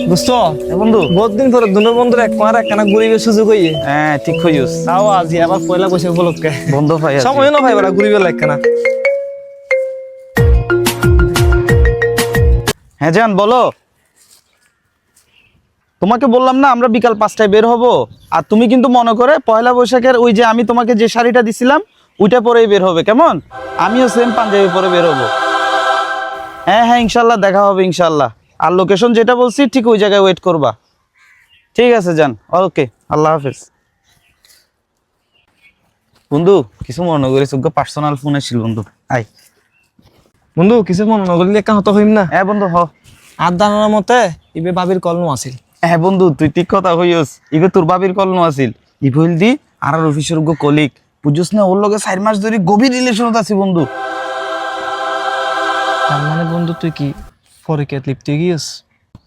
বুঝছো বন্ধু বহুত দিন পরে দুনো বন্ধুর এক মার একখানা ঘুরিবে সুযোগ হইয়ে হ্যাঁ ঠিক হইস তাও আজি আবার পয়লা বসে উপলক্ষে বন্ধু ভাই সময় না ভাই বেড়া ঘুরিবে একখানা। হ্যাঁ জান বলো। তোমাকে বললাম না আমরা বিকাল 5টায় বের হব, আর তুমি কিন্তু মনে করে পয়লা বৈশাখের ওই যে আমি তোমাকে যে শাড়িটা দিছিলাম ওইটা পরেই বের হবে, কেমন? আমিও সেম পাঞ্জাবি পরে বের হবো। হ্যাঁ হ্যাঁ ইনশাল্লাহ দেখা হবে ইনশাল্লাহ। আর লোকেশন যেটা বলছি ঠিক ওই জায়গায় ওয়েট করবা। ঠিক আছে জান, ওকে, আল্লাহ হাফেজ। বন্ধু কিছু মনে করিস, পার্সোনাল ফোন এসেছিল বন্ধু। আই বন্ধু কিছু মনে নগরলি একটা হত হইম না। হ্যাঁ বন্ধু হ। আর দানার মতে ইবে বাবির কলম আছিল। হ্যাঁ বন্ধু তুই ঠিক কথা হইস, ইবে তোর বাবির কল নো আছিল। ইভইল দি আর অফিসের কলিগ বুঝছস না, ওর লগে 4 মাস ধরে গভীর রিলেশনত আছি বন্ধু। তার মানে বন্ধু তুই কি ফরিকিয়াত লিপ্ত গিয়েছ?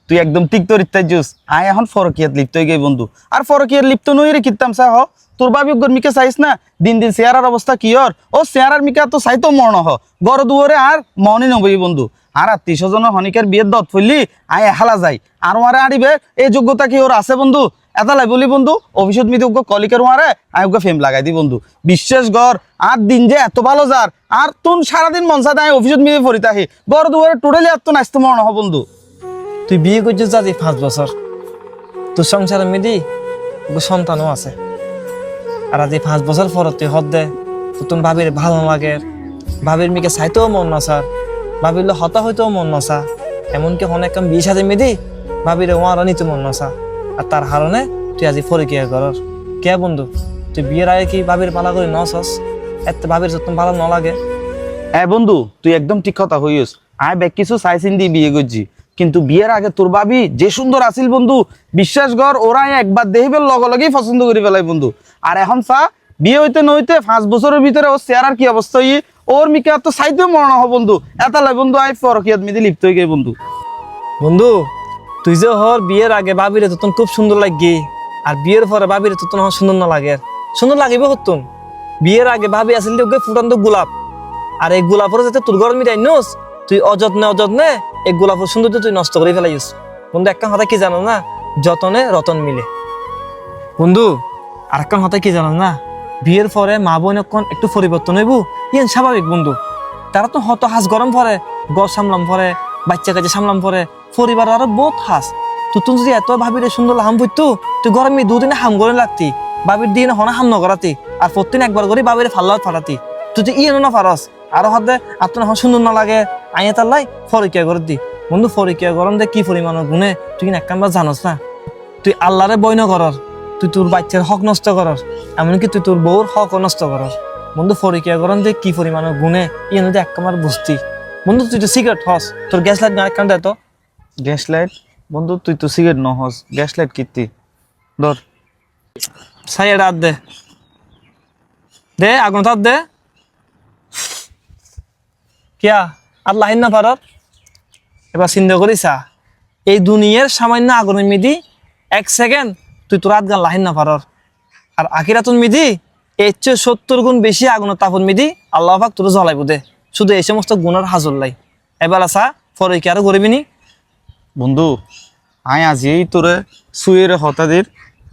তুই একদম ঠিক তোর ইত্যাজ আয় এখন ফরকিয়াত লিপ্ত হয়ে গেই বন্ধু। আর ফরকিয়াত লিপ্ত নই রে কিতাম চা হ। তোর বাবি গরমিকে চাইস না দিন দিন চেয়ারার অবস্থা কি ওর, ও চেয়ারার মিকা তো চাইতো মরণ হ গড় দুয়ারে আর মনই নবই বন্ধু। আর 300 হনিকের বিয়ের দত ফেললি আয় হালা যাই আর ওয়ারে আড়িবে এই যোগ্যতা কি ওর আছে বন্ধু? এটা লাই বলি বন্ধু অফিসত মিতে কলিকের ওয়ারে আমি ফেম লাগাই দি বন্ধু। বিশ্বাস গড় আর দিন যে এত ভালো যার আর তুন সারাদিন মনসা দেয় অফিসত মিতে ফরিত আহি গড় দুয়ারে টোটালি এত নাচতে মরণ হ বন্ধু। তুই বিয়ে করছিস আজি 5 বছর, তোর সংসারে মেদি সন্তানও আছে। আর আজি 5 বছর পর তুই হদ দে তোর ভাবির ভালো লাগে, ভাবির মিকে চাইতেও মন নসা, ভাবির হতা হইতেও মন নসা, এমনকি অনেক কাম বিয়ে সাথে মেদি ভাবির ওয়ারা নিতে মন নসা। আর তার কারণে তুই আজি ফরিকিয়া করার কে বন্ধু? তুই বিয়ের আগে কি ভাবির পালা করে নসস? এত ভাবির যত্ন ভালো ন লাগে? হ্যাঁ বন্ধু তুই একদম ঠিক কথা হইস। আয় ব্যাগ কিছু চাইছিন দিয়ে বিয়ে করছি, কিন্তু বিয়ের আগে তোর ভাবি যে সুন্দর আছিল বন্ধু, বিশ্বাস কর ওরা একবার দেখিবে লগে লগেই পছন্দ করে ফেলাই বন্ধু। আর এখন চা বিয়ে হইতে নইতে 5 বছরের ভিতরে ওর চেহারার কি অবস্থা হই ওর মিকে তো চাইতেও মরণ হ বন্ধু। এটা লাই বন্ধু আয় ফরকিয়াত মিদি লিপ্ত হয়ে গে বন্ধু। বন্ধু তুই যে হর বিয়ের আগে ভাবিরে তোর খুব সুন্দর লাগি, আর বিয়ের পরে ভাবিরে তোর সুন্দর না লাগে? সুন্দর লাগিবে হতুন। বিয়ের আগে ভাবি আসলে ওকে ফুটান্ত গোলাপ, আর এই গোলাপের যাতে তোর গরম মিটাই নোস তুই অযত্নে এই গোলাপের সৌন্দর্য তুই নষ্ট করে ফেলাইস বন্ধু। একটা কথা কি জানো না, যতনে রতন মিলে বন্ধু। আর একটা কথা কি জানো না, বিয়ের পরে মা বোন একটু পরিবর্তন হইব ইয়েন স্বাভাবিক বন্ধু। তারা তো হত হাস গরম পরে গড় সামলাম পরে বাচ্চা কাছে সামলাম পরে পরিবার আরো বহুত হাস। তুই যদি এত ভাবিরে সুন্দর হাম বুঝতো তুই গরমে 2 দিনে হাম করে লাগতি, বাবির দিন হনা হাম নগরাতি, আর প্রতিদিন একবার করে বাবিরে ফাল্লাও ফাটাতি। তুই তো ইয়েনো না ফারস আরো হদে আপনার সুন্দর না লাগে আইয়া তার লাই ফরিকিয়া করে দি বন্ধু। ফরিকিয়া গরম দে কি পরিমাণ গুণে তুই কিনা একবার জানোস না? তুই আল্লাহরে বইন করর, তুই তোর বাচ্চার হক নষ্ট করর, এমনকি তুই তোর বউর হক নষ্ট করর বন্ধু। ফরিকিয়া গরম দে কি পরিমাণ গুণে ইয়ে নদী একবার বুঝতি বন্ধু। তুই তো সিগারেট হস, তোর গ্যাস লাইট না কান দে তো। গ্যাস লাইট বন্ধু তুই তো সিগারেট নহস, গ্যাস লাইট কীর্তি ধর সাইড হাত দে, দে আগুন হাত দে। কিয়া আর লাইন না পারত? এবার চিন্তা করিসা এই দুনিয়ার সামান্য আগুনের মিদি 1 সেকেন্ড তুই তোর হাত গান লাইন না পারর, আর আখিরাতুন মিদি এর চেয়ে 70 গুণ বেশি আগুনের তাপন মিদি আল্লাহ পাক তোর জ্বলাইব দে। শুধু এই সমস্ত গুণের হাজর লাই এবার আসা পরে কি আরো করবি নি বন্ধু। আয় আজিই তোরে সুয়ের হতাদের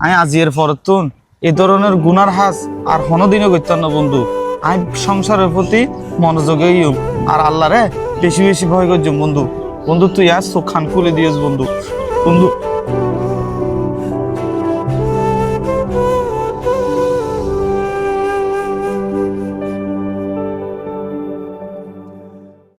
আয় আজিয়ের পরতুন এ ধরনের গুনার হাস আর হনদিনও করতাম না বন্ধু। আয় সংসারের প্রতি মনোযোগেই আর আল্লাহরে বেশি বেশি ভয় করছ বন্ধু। বন্ধু তুই আজ চোখ খান খুলে দিয়েছ বন্ধু। বন্ধু